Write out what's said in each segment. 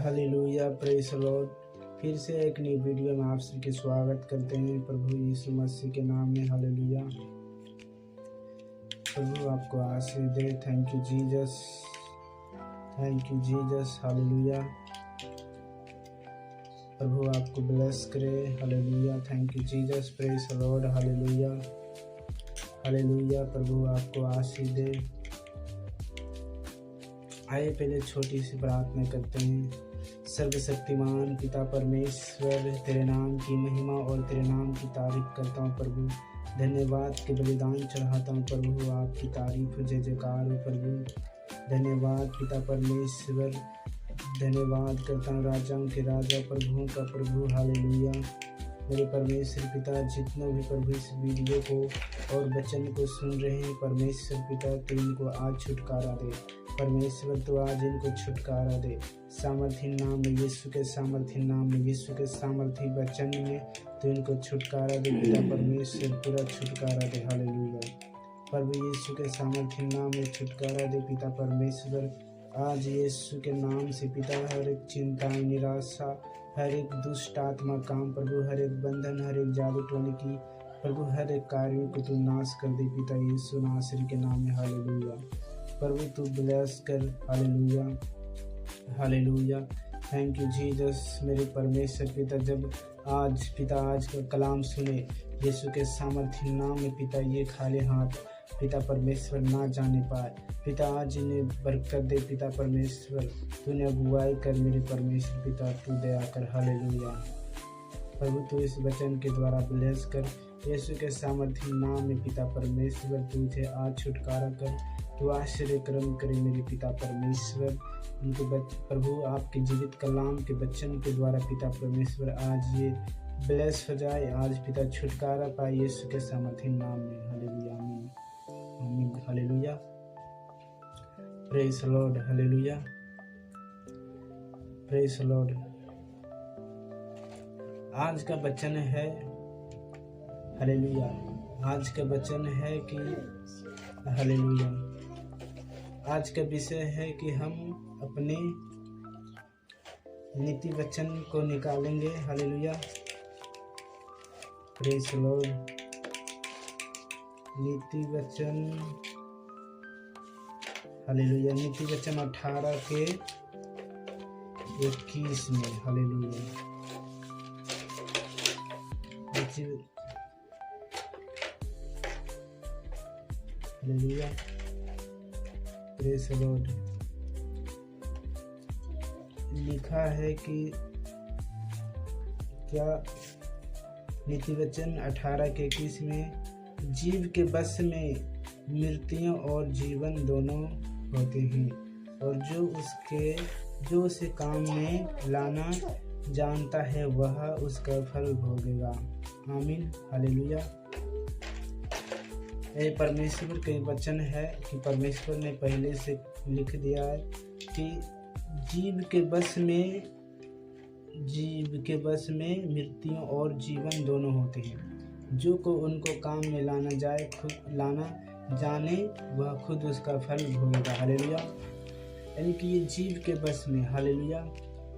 Hallelujah, praise the Lord. फिर से एक नई वीडियो में आप सबके स्वागत करते हैं प्रभु यीशु मसीह के नाम में। हालेलुया। प्रभु आपको आशीष दे। Thank you Jesus, thank you Jesus. Hallelujah. प्रभु आपको ब्लेस करे। Hallelujah. Thank you Jesus, praise the Lord. Hallelujah, hallelujah. प्रभु आपको आशीष दे। आइए पहले छोटी सी प्रार्थना करते हैं। सर्वशक्तिमान पिता परमेश्वर, तेरे नाम की महिमा और तेरे नाम की तारीफ करता हूँ प्रभु। धन्यवाद के बलिदान चढ़ाता हूँ प्रभु। आपकी तारीफ जय जयकार हो प्रभु। धन्यवाद पिता परमेश्वर, धन्यवाद करता हूँ राजाओं के राजा, प्रभुओं का प्रभु। हालेलुया। मेरे परमेश्वर पिता, जितने भी प्रभु इस वीडियो को और वचन को सुन रहे हैं, परमेश्वर पिता तो इनको आज छुटकारा दे। परमेश्वर तो आज इनको छुटकारा दे। सामर्थी नाम में यीशु के, सामर्थी नाम में यीशु के, सामर्थी वचन में तो इनको छुटकारा दे पिता परमेश्वर, पूरा छुटकारा दे। हालेलुया। प्रभु यीशु के सामर्थी नाम में छुटकारा दे पिता परमेश्वर। आज यीशु के नाम से पिता हर एक चिंता, निराशा, हर एक दुष्ट आत्मा काम प्रभु, हर एक बंधन, हर एक जादू टोने की प्रभु, हर एक कार्यों को तू नाश कर दे पिता यीशु नासरी के नाम में। हालेलुया। प्रभु तू ब्लेस कर। Hallelujah, hallelujah. Thank you Jesus. मेरे परमेश्वर पिता, जब आज पिता आज का कलाम सुने यीशु के सामर्थ्य नाम में पिता, ये खाली हाथ पिता परमेश्वर ना जाने पाए पिता, आज इन्हें बरकत दे पिता परमेश्वर। तूने अगुवाई कर मेरे परमेश्वर पिता, तू दया कर। हालेलुया। प्रभु तू इस वचन के द्वारा ब्लेस कर यीशु के सामर्थ्य नाम में पिता परमेश्वर। तुझे आज छुटकारा कर, तू आश्चर्य कर्म करे मेरे पिता परमेश्वर। उनको प्रभु आपके जीवित कलाम के वचन के द्वारा पिता परमेश्वर आज ये ब्लेस हो जाए, आज पिता छुटकारा पाए यीशु के सामर्थ्य नाम में। हालेलुया, आमीन, आमीन। Hallelujah, praise the Lord. Hallelujah, praise the Lord. आज का वचन है, हालेलुया, आज का वचन है कि हालेलुया, आज का विषय है कि हम अपने नीति वचन को निकालेंगे। Hallelujah, praise the Lord. नीति वचन, हालेलुया, नीति वचन 18 के 21 में। Hallelujah, hallelujah, praise the Lord. लिखा है कि क्या, नीति वचन 18 के 21 में, जीव के बस में मृत्यु और जीवन दोनों होते हैं, और जो उसे काम में लाना जानता है वह उसका फल भोगेगा। आमीन, हालेलुया। ये परमेश्वर के वचन है कि परमेश्वर ने पहले से लिख दिया है कि जीव के बस में मृत्यु और जीवन दोनों होते हैं। जो को उनको काम में लाना जाने वह खुद उसका फल भोगेगा। हालेलुया। यानी कि ये जीव के बस में, हालेलुया,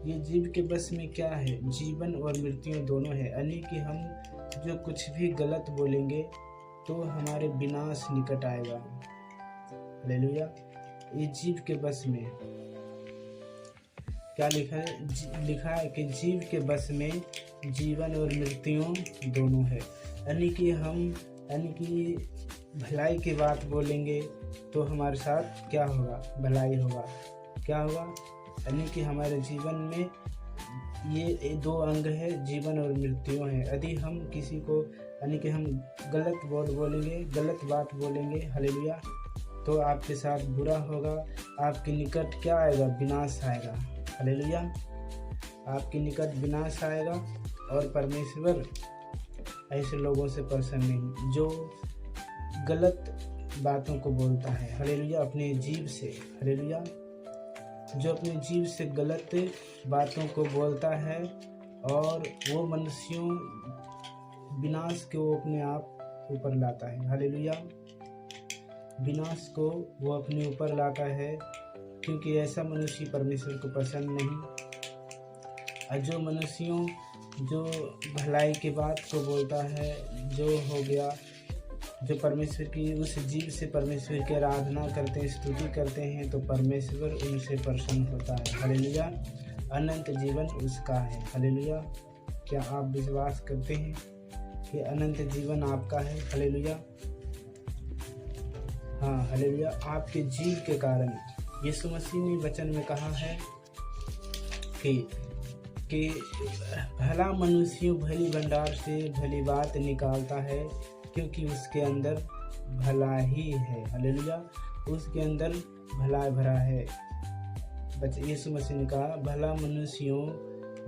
ये जीव के बस में क्या है? जीवन और मृत्यु दोनों है। यानी कि हम जो कुछ भी गलत बोलेंगे तो हमारे विनाश निकट आएगा। हालेलुया। ये जीव के बस में क्या लिखा है? लिखा है कि जीव के बस में जीवन और मृत्यु दोनों है। यानी कि भलाई की बात बोलेंगे तो हमारे साथ क्या होगा? भलाई होगा। क्या होगा? यानी कि हमारे जीवन में ये दो अंग है, जीवन और मृत्यु है। यदि हम किसी को, यानी कि हम गलत बोलेंगे, गलत बात बोलेंगे, हालेलुया, तो आपके साथ बुरा होगा। आपके निकट क्या आएगा? विनाश आएगा। हालेलुया, आपके निकट विनाश आएगा। और परमेश्वर ऐसे लोगों से प्रसन्न नहीं जो गलत बातों को बोलता है। हालेलुया, अपने जीव से। हालेलुया, जो अपने जीव से गलत बातों को बोलता है और वो मनुष्यों विनाश को अपने आप ऊपर लाता है। हालेलुया, विनाश को वो अपने ऊपर लाता है, क्योंकि ऐसा मनुष्य परमेश्वर को पसंद नहीं। और जो मनुष्यों जो भलाई की बात को बोलता है, जो हो गया, जो परमेश्वर की उस जीव से परमेश्वर की आराधना करते हैं, स्तुति करते हैं, तो परमेश्वर उनसे प्रसन्न होता है। हालेलुया। अनंत जीवन उसका है। हालेलुया। क्या आप विश्वास करते हैं कि अनंत जीवन आपका है? हालेलुया। हाँ, हालेलुया। आपके जीव के कारण यीशु मसीह ने वचन में कहा है कि भला मनुष्य भली भंडार से भली बात निकालता है, क्योंकि उसके अंदर भला ही है। हालेलुया। उसके अंदर भला भरा है। यीशु मसीह ने कहा, भला मनुष्यों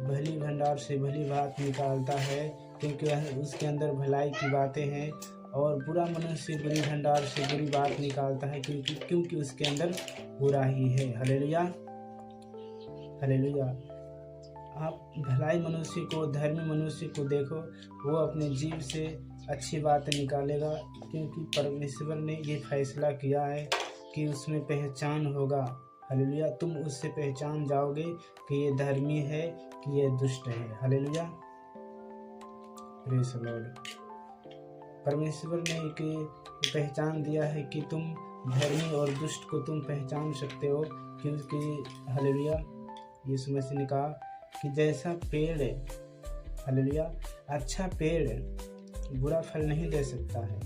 भली भंडार से भली बात निकालता है, क्योंकि उसके अंदर भलाई की बातें हैं। और बुरा मनुष्य बुरी भंडार से बुरी बात निकालता है, क्योंकि उसके अंदर बुरा ही है। हालेलुया। हालेलुया। आप भलाई मनुष्य को, धर्मी मनुष्य को देखो, वो अपने जीव से अच्छी बातें निकालेगा, क्योंकि परमेश्वर ने ये फैसला किया है कि उसमें पहचान होगा। हालेलुया। तुम उससे पहचान जाओगे कि ये धर्मी है कि ये दुष्ट है। हालेलुया। Praise the Lord. परमेश्वर ने एक पहचान दिया है कि तुम धर्मी और दुष्ट को तुम पहचान सकते हो, क्योंकि हालेलुया यीशु मसीह ने कहा कि जैसा पेड़, हालेलुया, अच्छा पेड़ बुरा फल नहीं दे सकता है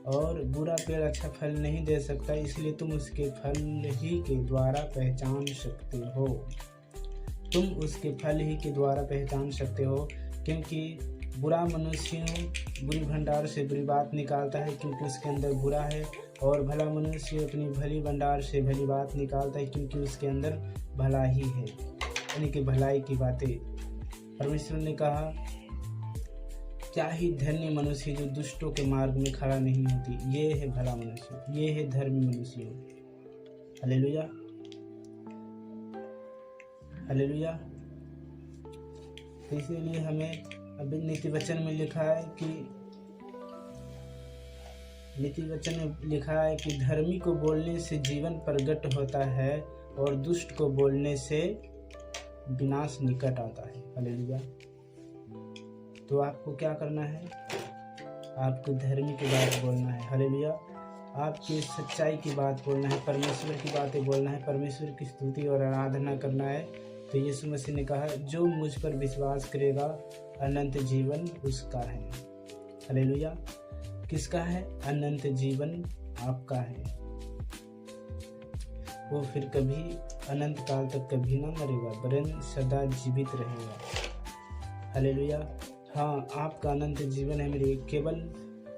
और बुरा पेड़ अच्छा फल नहीं दे सकता, इसलिए तुम उसके फल ही के द्वारा पहचान सकते हो। तुम उसके फल ही के द्वारा पहचान सकते हो, क्योंकि बुरा मनुष्य बुरी भंडार से बुरी बात निकालता है, क्योंकि उसके अंदर बुरा है। और भला मनुष्य अपनी भली भंडार से भली बात निकालता है, क्योंकि उसके अंदर भला ही है, यानी कि भलाई की बातें। परमेश्वर ने कहा, क्या ही धन्य मनुष्य जो दुष्टों के मार्ग में खड़ा नहीं होती। ये है भला मनुष्य, ये है धर्मी मनुष्य। हालेलुया। हालेलुया। तो इसीलिए हमें अभी नीति वचन में लिखा है कि धर्मी को बोलने से जीवन प्रगट होता है और दुष्ट को बोलने से विनाश निकट आता है। हालेलुया। तो आपको क्या करना है? आपको धर्मी की बात बोलना है। हालेलुया। आपकी सच्चाई की बात बोलना है, परमेश्वर की बातें बोलना है, परमेश्वर की स्तुति और आराधना करना है। तो यीशु मसीह ने कहा, जो मुझ पर विश्वास करेगा अनंत जीवन उसका है। हालेलुया। किसका है? अनंत जीवन आपका है। वो फिर कभी अनंत काल तक कभी ना मरेगा, वरन सदा जीवित रहेगा। हालेलुया। हाँ, आपका अनंत जीवन है मेरे। केवल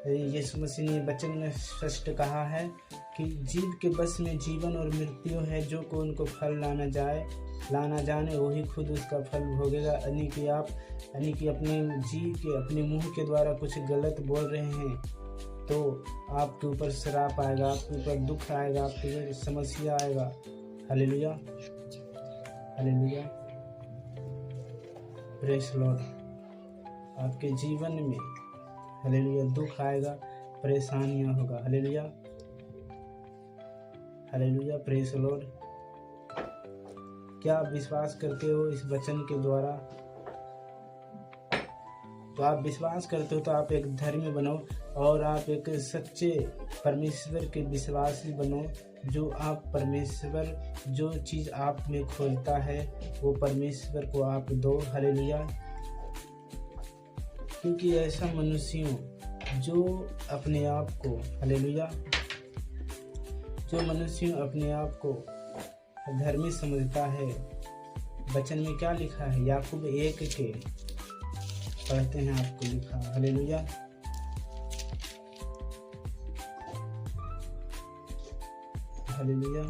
यीशु मसीह ने वचन में स्पष्ट कहा है कि जीव के बस में जीवन और मृत्यु है, जो को उनको फल लाना जाने वही खुद उसका फल भोगेगा। यानी कि अपने जीव के, अपने मुंह के द्वारा कुछ गलत बोल रहे हैं तो आपके ऊपर श्राप आएगा, आपके ऊपर दुख आएगा, आपके ऊपर समस्या आएगा। Hallelujah. Hallelujah. Praise the Lord. आपके जीवन में हालेलुया दुख आएगा, परेशानियां होगा। Hallelujah. Hallelujah. Praise the Lord. क्या आप विश्वास करते हो इस वचन के द्वारा? तो आप विश्वास करते हो तो आप एक धर्मी बनो और आप एक सच्चे परमेश्वर के विश्वासी बनो, जो आप परमेश्वर जो चीज़ आप में खोजता है वो परमेश्वर को आप दो। हालेलुया। क्योंकि ऐसा मनुष्यों जो अपने आप को, हालेलुया, जो मनुष्य अपने आप को धर्मी समझता है, वचन में क्या लिखा है? याकूब 1 के पढ़ते हैं, आपको लिखा। हालेलुया। हालेलुया।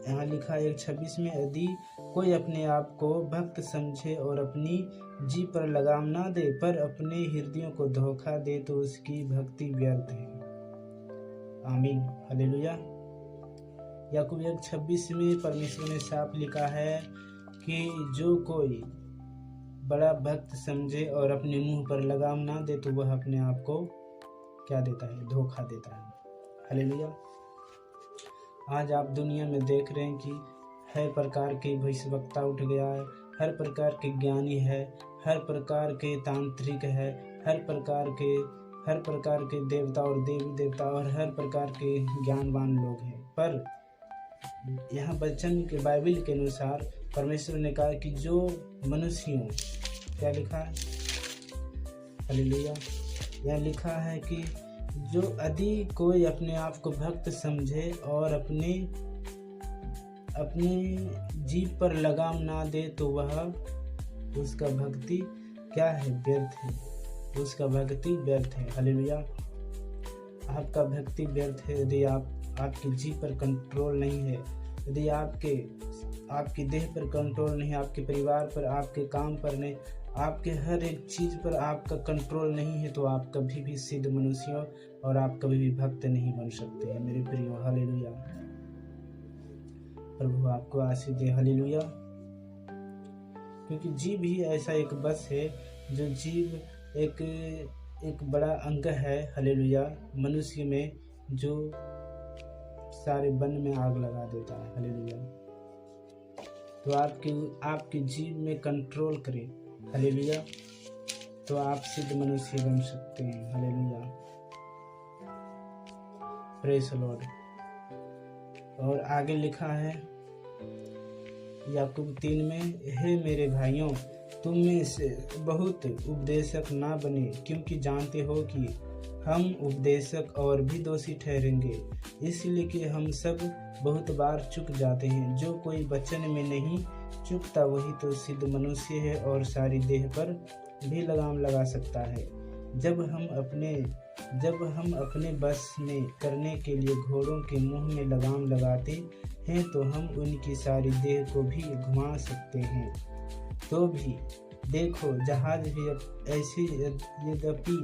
यहाँ लिखा है 1:26 में, यदि कोई अपने आप को भक्त समझे और अपनी जी पर लगाम ना दे, पर अपने हृदयों को धोखा दे, तो उसकी भक्ति व्यर्थ है। आमीन। हालेलुया। याकूब 1:26 में परमेश्वर ने साफ लिखा है कि जो कोई बड़ा भक्त समझे और अपने मुंह पर लगाम ना दे, तो वह अपने आप को क्या देता है? धोखा देता है। हालेलुया। आज आप दुनिया में देख रहे हैं कि हर प्रकार के भविष्यवक्ता उठ गया है, हर प्रकार के ज्ञानी है, हर प्रकार के तांत्रिक है, हर प्रकार के देवता और देवी देवता और हर प्रकार के ज्ञानवान लोग हैं। पर यहाँ वचन के बाइबल के अनुसार परमेश्वर ने कहा कि जो मनुष्यों, क्या लिखा है, हालेलुया, यहाँ लिखा है कि जो यदि कोई अपने आप को भक्त समझे और अपने जीभ पर लगाम ना दे तो वह उसका भक्ति क्या है, व्यर्थ है, उसका भक्ति व्यर्थ है। हालेलुया, आपका भक्ति व्यर्थ है यदि आपकी जीभ पर कंट्रोल नहीं है, यदि आपकी देह पर कंट्रोल नहीं, आपके परिवार पर, आपके काम पर नहीं, आपके हर एक चीज पर आपका कंट्रोल नहीं है, तो आप कभी भी सिद्ध मनुष्य हो और आप कभी भी भक्त नहीं बन सकते हैं मेरे प्रियो। हालेलुया, प्रभु आपको आशीष दे। हालेलुया, क्योंकि जीभ ही ऐसा एक बस है, जो जीभ एक बड़ा अंग है, हालेलुया, मनुष्य में, जो सारे वन में आग लगा देता है। हालेलुया, तो आपकी जीभ में कंट्रोल करें, हालेलुया, तो आप सिद्ध मनुष्य बन सकते हैं। Hallelujah, praise the Lord. और आगे लिखा है याकूब 3 में, हे मेरे भाइयों, तुम में से बहुत उपदेशक ना बने, क्योंकि जानते हो कि हम उपदेशक और भी दोषी ठहरेंगे, इसलिए कि हम सब बहुत बार चूक जाते हैं। जो कोई वचन में नहीं चूकता वही तो सिद्ध मनुष्य है और सारी देह पर भी लगाम लगा सकता है। जब हम अपने बस में करने के लिए घोड़ों के मुंह में लगाम लगाते हैं तो हम उनकी सारी देह को भी घुमा सकते हैं। तो भी देखो, जहाज भी यद्यपि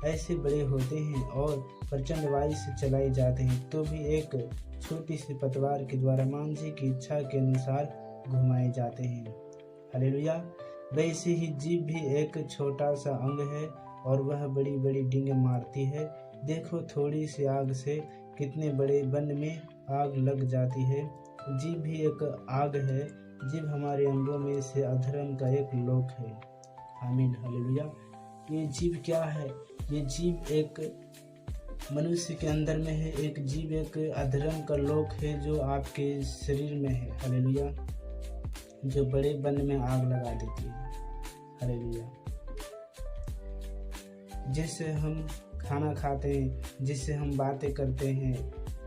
ऐसे बड़े होते हैं और प्रचंड वायु से चलाए जाते हैं, तो भी एक छोटी सी पतवार के द्वारा मांझी की इच्छा के अनुसार घुमाए जाते हैं। हालेलुया, वैसे ही जीभ भी एक छोटा सा अंग है और वह बड़ी बड़ी डींगे मारती है। देखो, थोड़ी सी आग से कितने बड़े वन में आग लग जाती है। जीभ भी एक आग है। जीभ हमारे अंगों में से अधर्म का एक लोक है। आमीन, हालेलुया। ये जीभ क्या है? ये जीभ एक मनुष्य के अंदर में है। एक जीभ एक अधर्म का लोक है जो आपके शरीर में है। हालेलुया, जो बड़े वन में आग लगा देती है। हालेलुया, जिससे हम खाना खाते हैं, जिससे हम बातें करते हैं,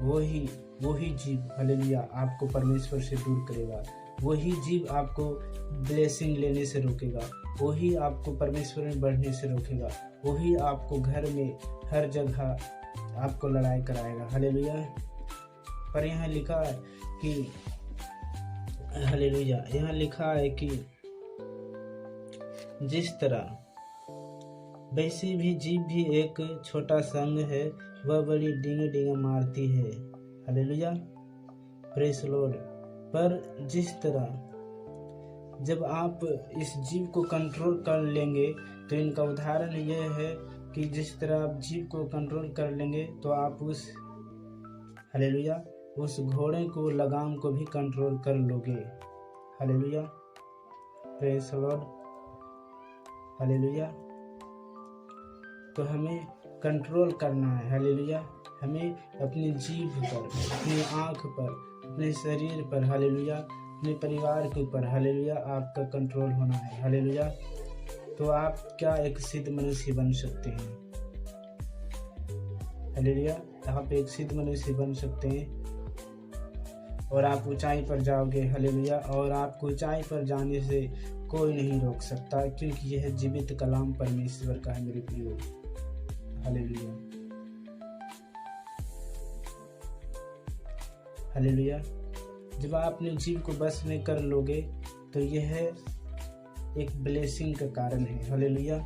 वही जीभ, हालेलुया, आपको परमेश्वर से दूर करेगा। वही जीभ आपको ब्लेसिंग लेने से रोकेगा। वही आपको परमेश्वर में बढ़ने से रोकेगा। वही आपको घर में हर जगह आपको लड़ाई कराएगा। हालेलुया, पर यहाँ लिखा है कि हालेलुया, यहाँ लिखा है कि जिस तरह वैसे भी जीभ भी एक छोटा संग है, वह बड़ी डींगे मारती है। Hallelujah, praise the Lord. पर जिस तरह जब आप इस जीभ को कंट्रोल कर लेंगे, तो इनका उदाहरण यह है कि जिस तरह आप जीभ को कंट्रोल कर लेंगे तो आप हालेलुया, उस घोड़े को, लगाम को भी कंट्रोल कर लोगे। Hallelujah, praise the Lord. Hallelujah, तो हमें कंट्रोल करना है। हालेलुया, हमें अपनी जीभ पर, अपनी आँख पर, अपने शरीर पर, हालेलुया, अपने परिवार के ऊपर, हालेलुया, आपका कंट्रोल होना है। हालेलुया, तो आप क्या एक सिद्ध मनुष्य बन सकते हैं। हालेलुया, आप एक सिद्ध मनुष्य बन सकते हैं और आप ऊंचाई पर जाओगे। हालेलुया, और आपको ऊंचाई पर जाने से कोई नहीं रोक सकता, क्योंकि यह जीवित कलाम परमेश्वर का है मेरे प्रियो। हालेलुया, हालेलुया, जब आप अपने जीव को बस में कर लोगे तो यह एक ब्लेसिंग का कारण है। हालेलुया,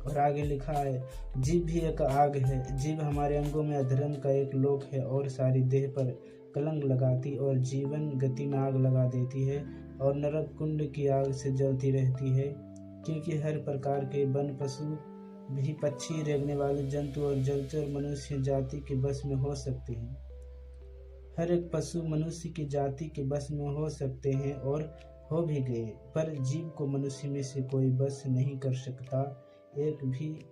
और आगे लिखा है, जीभ भी एक आग है। जीभ हमारे अंगों में अधर्म का एक लोक है और सारी देह पर कलंक लगाती और जीवन गति में आग लगा देती है और नरक कुंड की आग से जलती रहती है, क्योंकि हर प्रकार के वन पशु भी, पक्षी, रेंगने वाले जंतु और जलचर मनुष्य जाति के बस में हो सकते हैं। हर एक पशु मनुष्य की जाति के बस में हो सकते हैं और हो भी गए, पर जीव को मनुष्य में से कोई बस नहीं कर सकता, एक भी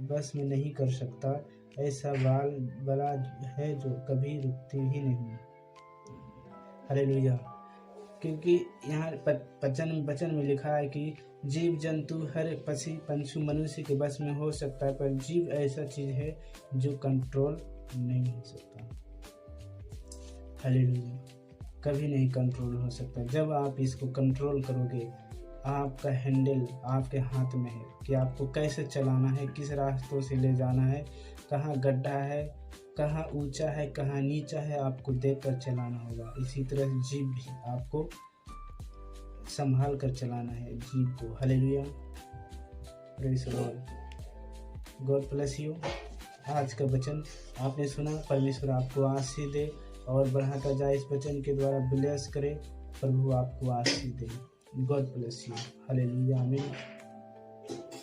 बस में नहीं कर सकता। ऐसा बला है जो कभी रुकती ही नहीं। हालेलुया। क्योंकि यहाँ वचन में लिखा है कि जीव जंतु हर एक पशु मनुष्य के बस में हो सकता है, पर जीव ऐसा चीज है जो कंट्रोल नहीं हो सकता। हालेलुया। कभी नहीं कंट्रोल हो सकता। जब आप इसको कंट्रोल करोगे, आपका हैंडल आपके हाथ में है कि आपको कैसे चलाना है, किस रास्तों से ले जाना है, कहाँ गड्ढा है, कहाँ ऊंचा है, कहाँ नीचा है, आपको देखकर चलाना होगा। इसी तरह जीव भी आपको संभाल कर चलाना है, जीव को। Hallelujah. Praise the Lord. God bless you. आज का वचन आपने सुना, परमेश्वर आपको आशीष दे और बढ़ाता जाए, इस वचन के द्वारा ब्लेस करे, प्रभु आपको आशीष दे। God bless you. हालेलुया। आमीन।